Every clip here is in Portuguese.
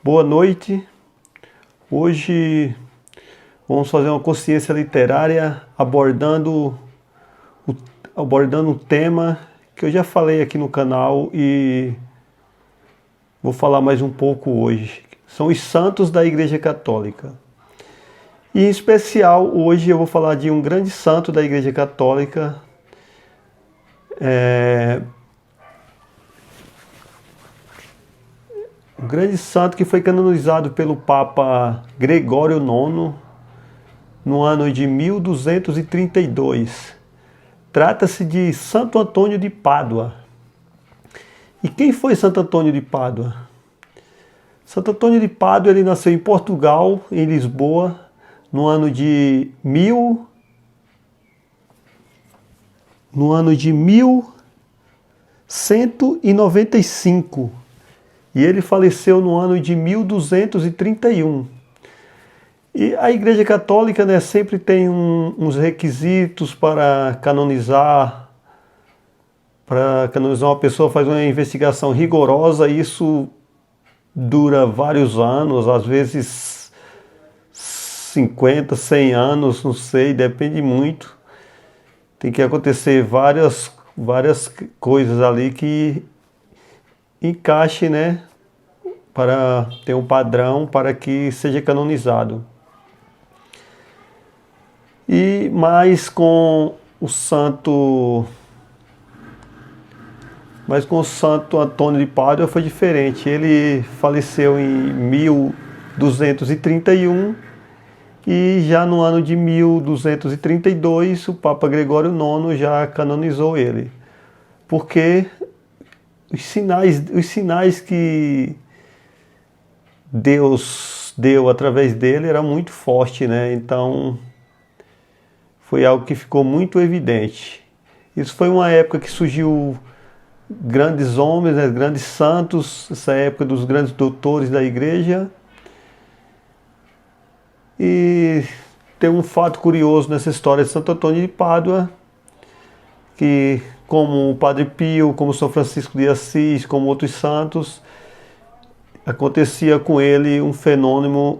Boa noite. Hoje vamos fazer uma consciência literária abordando um tema que eu já falei aqui no canal e vou falar mais um pouco hoje. São os santos da Igreja Católica. E em especial hoje eu vou falar de um grande santo da Igreja Católica, um grande santo que foi canonizado pelo Papa Gregório IX no ano de 1232. Trata-se de Santo Antônio de Pádua. E quem foi Santo Antônio de Pádua? Santo Antônio de Pádua ele nasceu em Portugal, em Lisboa, no ano de 1195. E ele faleceu no ano de 1231. E a Igreja Católica, né, sempre tem uns requisitos para canonizar. Para canonizar uma pessoa faz uma investigação rigorosa, e isso dura vários anos, às vezes 50, 100 anos, não sei, depende muito. Tem que acontecer várias coisas ali que encaixe, né, para ter um padrão para que seja canonizado. Mas com o Santo Antônio de Pádua foi diferente. Ele faleceu em 1231 e já no ano de 1232 o Papa Gregório IX já canonizou ele. Porque os sinais que Deus deu através dele era muito forte, né? Então foi algo que ficou muito evidente. Isso foi uma época que surgiu grandes homens, né, grandes santos, essa época dos grandes doutores da igreja. E tem um fato curioso nessa história de Santo Antônio de Pádua, que como o Padre Pio, como São Francisco de Assis, como outros santos, acontecia com ele um fenômeno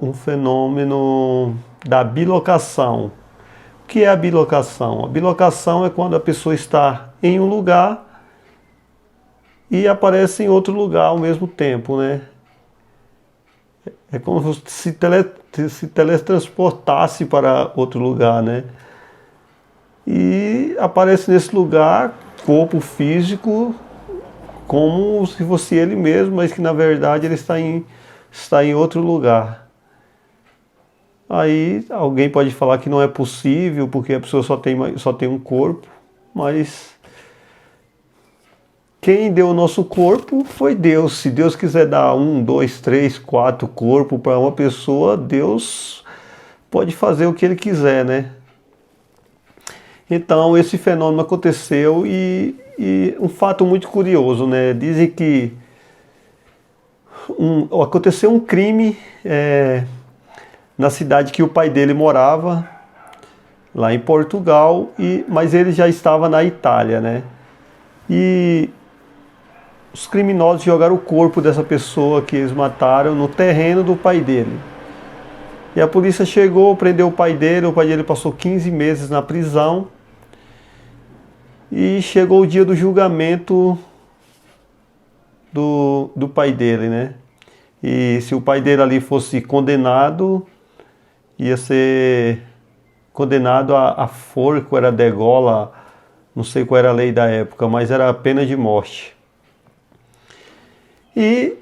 da bilocação. O que é a bilocação? A bilocação é quando a pessoa está em um lugar e aparece em outro lugar ao mesmo tempo, né? É como se teletransportasse para outro lugar, né? E aparece nesse lugar, corpo físico, como se fosse ele mesmo, mas que na verdade ele está em outro lugar. Aí alguém pode falar que não é possível, porque a pessoa só tem um corpo, mas quem deu o nosso corpo foi Deus. Se Deus quiser dar 1, 2, 3, 4 corpos para uma pessoa, Deus pode fazer o que Ele quiser, né? Então esse fenômeno aconteceu e um fato muito curioso, né? Dizem que aconteceu um crime na cidade que o pai dele morava, lá em Portugal, mas ele já estava na Itália, né? E os criminosos jogaram o corpo dessa pessoa que eles mataram no terreno do pai dele. E a polícia chegou, prendeu o pai dele passou 15 meses na prisão. E chegou o dia do julgamento do pai dele, né? E se o pai dele ali fosse condenado, ia ser condenado a forca, era degola, não sei qual era a lei da época, mas era a pena de morte. E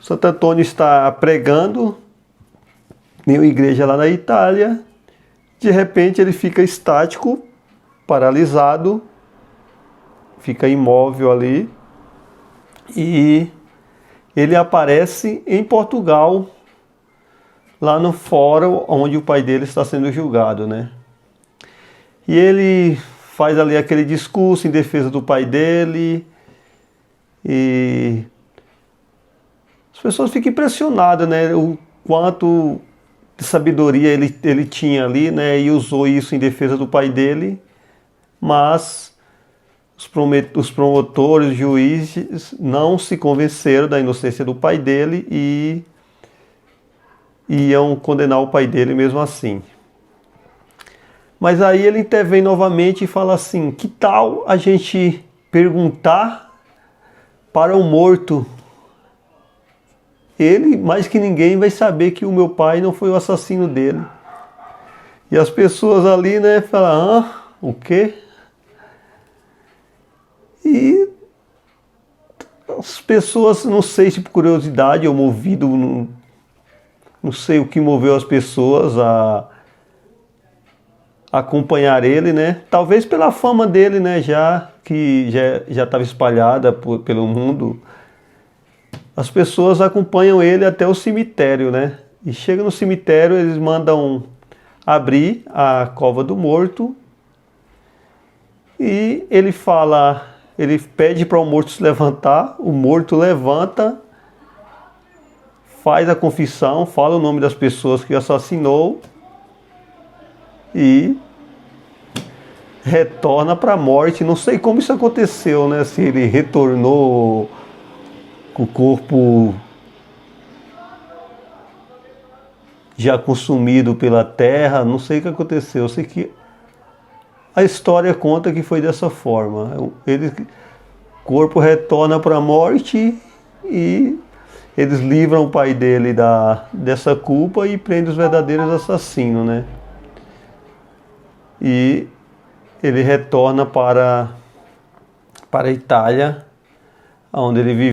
Santo Antônio está pregando em uma igreja lá na Itália. De repente ele fica estático, paralisado, fica imóvel ali, e ele aparece em Portugal, lá no fórum onde o pai dele está sendo julgado, né? E ele faz ali aquele discurso em defesa do pai dele, e as pessoas ficam impressionadas, né? O quanto de sabedoria ele tinha ali, né? E usou isso em defesa do pai dele, mas os promotores, os juízes não se convenceram da inocência do pai dele e iam condenar o pai dele mesmo assim. Mas aí ele intervém novamente e fala assim: que tal a gente perguntar para o morto? Ele, mais que ninguém, vai saber que o meu pai não foi o assassino dele. E as pessoas ali, né, falam: ah, o quê? E as pessoas, não sei se por curiosidade ou movido, não sei o que moveu as pessoas a acompanhar ele, né? Talvez pela fama dele, né? Já que já estava espalhada pelo mundo, as pessoas acompanham ele até o cemitério, né? E chega no cemitério, eles mandam abrir a cova do morto e ele pede para o morto se levantar, o morto levanta, faz a confissão, fala o nome das pessoas que assassinou e retorna para a morte. Não sei como isso aconteceu, né? Se ele retornou com o corpo já consumido pela terra, não sei o que aconteceu. Eu sei que a história conta que foi dessa forma. O corpo retorna para a morte e eles livram o pai dele dessa culpa e prendem os verdadeiros assassinos, né? E ele retorna para a Itália, onde ele vive.